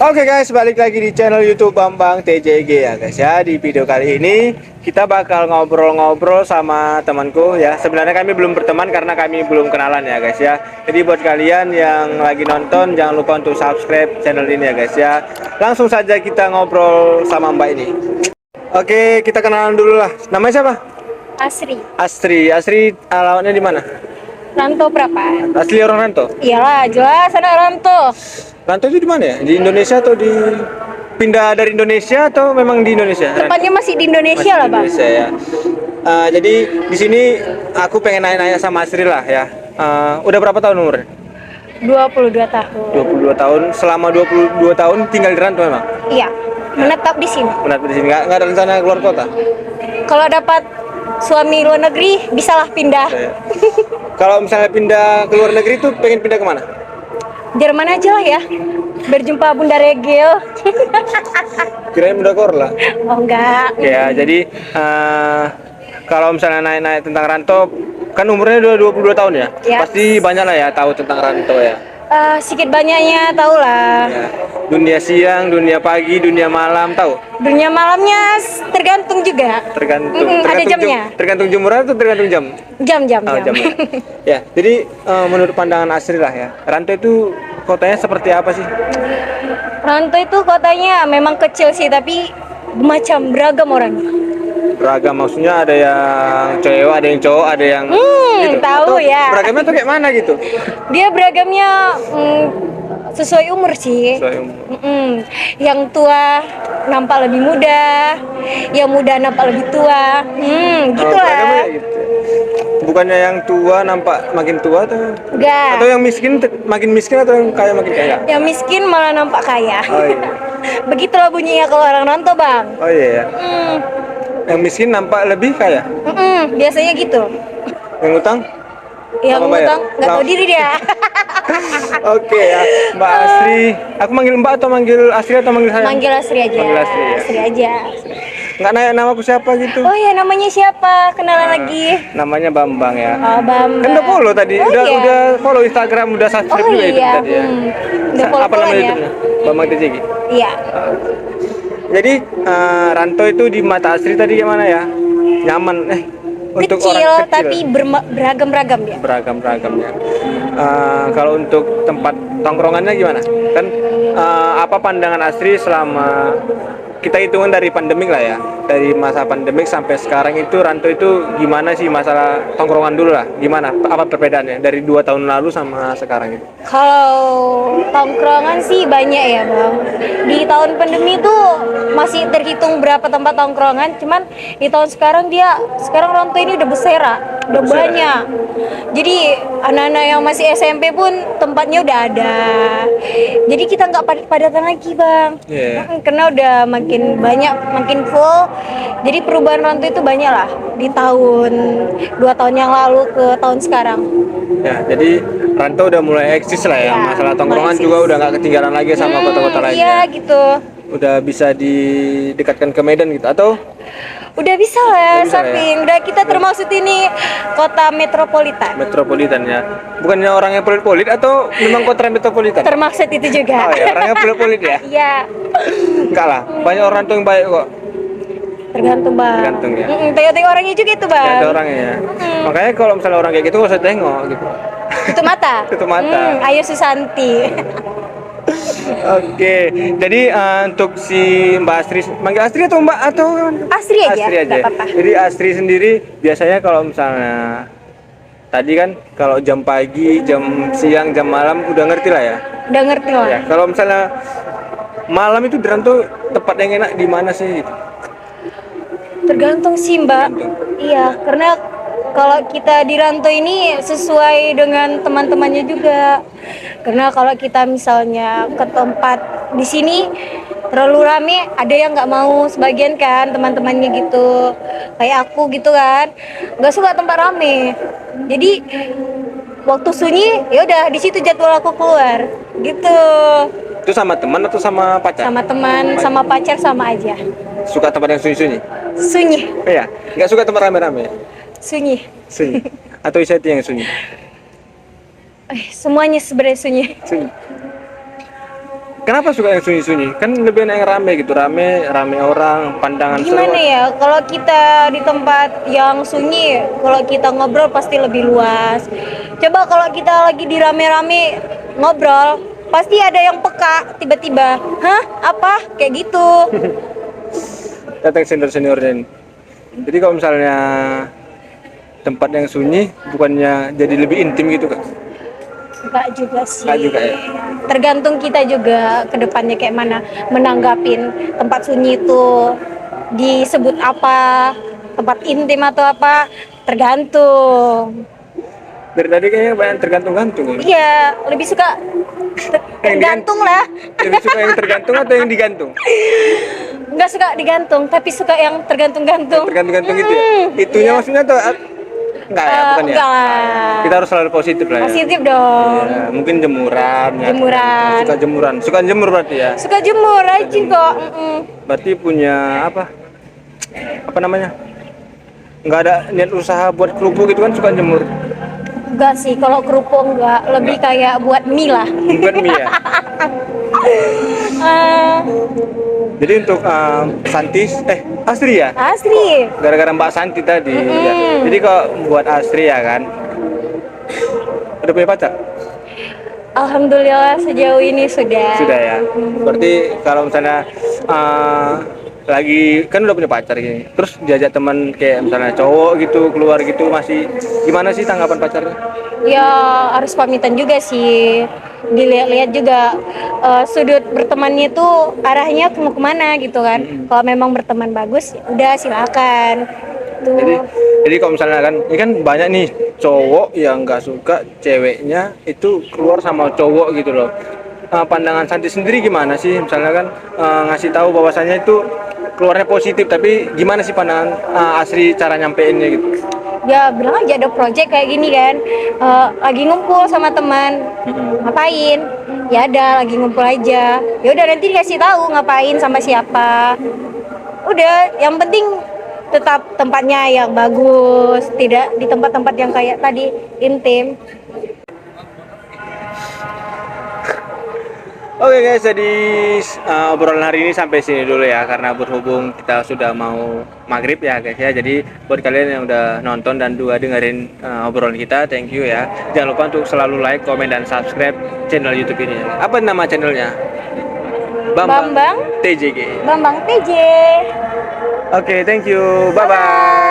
Oke guys, balik lagi di channel YouTube Bambang TJG ya guys ya. Di video kali ini kita bakal ngobrol-ngobrol sama temanku ya. Sebenarnya kami belum berteman karena kami belum kenalan ya guys ya. Jadi buat kalian yang lagi nonton jangan lupa untuk subscribe channel ini ya guys ya. Langsung saja kita ngobrol sama Mbak ini. Oke, kita kenalan dulu lah. Namanya siapa? Asri. Asri alamatnya di mana? Ranto berapa? Asli orang Ranto. Iyalah, jelas anak Ranto. Ranto itu di mana ya? Di Indonesia atau di pindah dari Indonesia atau memang di Indonesia? Tempatnya masih di Indonesia Masih lah, di Bang. Indonesia ya. Jadi di sini aku pengen nanya-nanya sama Asri lah ya. Udah berapa tahun umurnya? 22 tahun. 22 tahun. Selama 22 tahun tinggal di Ranto memang? Iya, menetap di sini. Menetap di sini. Nggak ada rencana keluar kota? Kalau dapat suami luar negeri, bisalah pindah. Ya. Kalau misalnya pindah ke luar negeri tuh pengen pindah kemana? Jerman aja lah ya. Berjumpa Bunda Regil. Kirain Bunda Korla. Oh enggak. Ya, jadi kalau misalnya naik-naik tentang Ranto, kan umurnya udah 22 tahun ya? Ya. Pasti banyak lah ya tahu tentang Ranto ya. Sedikit banyaknya tahu lah. Ya. Dunia siang, dunia pagi, dunia malam tahu? Dunia malamnya tergantung juga. Tergantung. Ada jamnya. Tergantung jumuran atau tergantung jam? Jam. Jam ya. Ya, jadi menurut pandangan Asri lah ya, Ranto itu kotanya seperti apa sih? Ranto itu kotanya memang kecil sih, tapi macam beragam orangnya. Beragam maksudnya ada yang cewek, ada yang cowok, ada yang Tahu Atau ya. Beragamnya tuh kayak mana gitu? Dia beragamnya sesuai umur sih. Sesuai umur. Yang tua nampak lebih muda, yang muda nampak lebih tua. Gitulah. Beragamnya gitu. Bukannya yang tua nampak makin tua tuh? Enggak. Atau yang miskin makin miskin atau yang kaya makin kaya? Yang miskin malah nampak kaya. Oh iya. Begitulah bunyinya kalau orang Ranto, Bang. Oh iya ya. Yang miskin nampak lebih kaya? Biasanya gitu. Yang utang? Yang Sama bayar? ngutang nggak tahu diri dia. Oke ya, Mbak Asri. Aku manggil Mbak atau manggil Asri atau manggil saya? Manggil Asri aja. Manggil Asri ya. Asri aja. Nggak nanya nama aku siapa gitu? Oh ya, namanya siapa? Kenalan lagi. Namanya Bambang ya. Oh, Bambang. Kan udah follow tadi, Oh, iya. udah follow Instagram, udah subscribe Oh juga itu iya. tadi ya. Udah follow Apa nama ya. YouTube-nya? Bambang TJG. Iya. Jadi Ranto itu di mata Asri tadi gimana ya? Nyaman untuk Kecil, orang kecil. tapi beragam-ragam ya. Beragam ya. Kalau untuk tempat tongkrongannya gimana? Kan apa pandangan Asri selama kita hitungan dari pandemik lah ya, dari masa pandemik sampai sekarang itu Ranto itu gimana sih masalah tongkrongan dulu lah? Gimana? Apa perbedaannya dari 2 tahun lalu sama sekarang itu? Kalau tongkrongan sih banyak ya, Bang. Di tahun pandemi itu masih terhitung berapa tempat tongkrongan, cuman di tahun sekarang Ranto ini udah bersera, udah bersera, banyak. Jadi anak-anak yang masih SMP pun tempatnya udah ada. Jadi kita nggak padat-padatan lagi, Bang. Iya. Karena udah makin banyak, makin full. Jadi perubahan Ranto itu banyak lah di tahun 2 tahun yang lalu ke tahun sekarang. Ya, jadi Ranto udah mulai eksis lah ya. Ya, Masalah tongkrongan mulai juga eksis. udah nggak ketinggalan lagi sama kota-kota lainnya. Iya gitu. Udah bisa didekatkan ke Medan gitu atau Udah bisa lah, Udah bisa lah ya. samping. Udah kita termasuk ini kota metropolitan. metropolitan ya? Bukannya orangnya pelit-pelit atau memang kota metropolitan? Termaksud itu juga. Oh ya, orangnya pelit-pelit ya? Iya. Enggak lah, banyak orang tuh yang baik kok. Tergantung, Bang. Tergantung ya. Tengok-tengok orangnya juga itu, Bang. Ya, ada orangnya ya. Makanya kalau misalnya orang kayak gitu nggak usah tengok gitu. Tutup mata. Tutup mata. Ayo Susanti. Oke, jadi untuk si Mbak Asri, manggil Astri atau Mbak atau Asri aja. Astri aja. Nggak apa-apa. Jadi Astri sendiri biasanya kalau misalnya tadi kan kalau jam pagi, jam siang, jam malam udah ngerti lah ya. Udah ngerti lah. Ya, kalau misalnya malam itu di Ranto tempat yang enak di mana sih? Tergantung sih, Mbak. Tergantung. Iya, karena kalau kita di Ranto ini sesuai dengan teman-temannya juga. Karena kalau kita misalnya ke tempat di sini terlalu rame, ada yang nggak mau, sebagian kan teman-temannya gitu. Kayak aku gitu kan, nggak suka tempat rame. Jadi waktu sunyi, ya udah di situ jadwal aku keluar. Gitu. Itu sama teman atau sama pacar? Sama teman, sama pacar sama aja. Suka tempat yang sunyi-sunyi? Sunyi, Iya, nggak suka tempat rame-rame? sunyi. Sunyi. Atau Iseti yang sunyi? Semuanya sebenarnya sunyi. Sunyi. Kenapa suka yang sunyi-sunyi? Kan lebih enak yang rame gitu, rame orang, pandangan Gimana seru. ya, kalau kita di tempat yang sunyi, kalau kita ngobrol pasti lebih luas. Coba kalau kita lagi di rame-rame ngobrol, pasti ada yang peka tiba-tiba. Hah? Apa? Kayak gitu. Datang senior-seniornya ini. Jadi kalau misalnya tempat yang sunyi, bukannya jadi lebih intim gitu kan? Enggak juga sih. Enggak juga ya? Tergantung kita juga ke depannya kayak mana menanggapin tempat sunyi itu disebut apa, tempat intim atau apa, tergantung. Dari tadi kayaknya banyak tergantung-gantung ya. Iya, lebih suka tergantung lah. Lebih suka yang tergantung atau yang digantung? Nggak suka digantung, tapi suka yang tergantung-gantung. Tergantung-gantung gitu ya? Itunya Iya. maksudnya tuh enggak ya, bukan ya? Enggak lah. Kita harus selalu positif lah ya. Positif dong. Ya, mungkin jemuran. Ya. Jemuran. Suka jemuran. Suka jemur berarti ya. Suka jemur, rajin kok. Berarti punya apa? Apa namanya? Nggak ada niat usaha buat kerupuk gitu kan, suka jemur. Enggak sih, kalau kerupuk enggak, lebih kayak buat mie lah. Buat mie ya. Eh, Jadi untuk Astri ya. Asri. Gara-gara Mbak Santi tadi. Ya. Jadi kalau buat Astri ya kan. Udah punya pacar? Alhamdulillah sejauh ini sudah. Sudah ya. Berarti kalau misalnya lagi kan udah punya pacar gini, terus diajak teman kayak misalnya cowok gitu keluar gitu, masih gimana sih tanggapan pacarnya? Ya harus pamitan juga sih. Dilihat-lihat juga sudut bertemannya itu arahnya mau kemana gitu kan. Kalau memang berteman bagus, ya udah silakan. Jadi, Tuh. jadi kalau misalnya kan, ini kan banyak nih cowok yang nggak suka ceweknya itu keluar sama cowok gitu loh. Pandangan Santi sendiri gimana sih? Misalnya kan ngasih tahu bahwasannya itu keluarnya positif, tapi gimana sih pandangan Asri cara nyampeinnya gitu? Ya bilang aja ada project kayak gini kan. Lagi ngumpul sama teman. Ngapain? Ya ada lagi ngumpul aja. Ya udah nanti dikasih tahu ngapain sama siapa. Udah, yang penting tetap tempatnya yang bagus, tidak di tempat-tempat yang kayak tadi intim. Oke guys, jadi obrolan hari ini sampai sini dulu ya, karena berhubung kita sudah mau maghrib ya guys ya. Jadi buat kalian yang udah nonton dan juga dengerin obrolan kita, thank you ya. Jangan lupa untuk selalu like, komen, dan subscribe channel YouTube ini. Apa nama channelnya? Bambang TJG. Bambang TJ. Oke, thank you. Bye bye.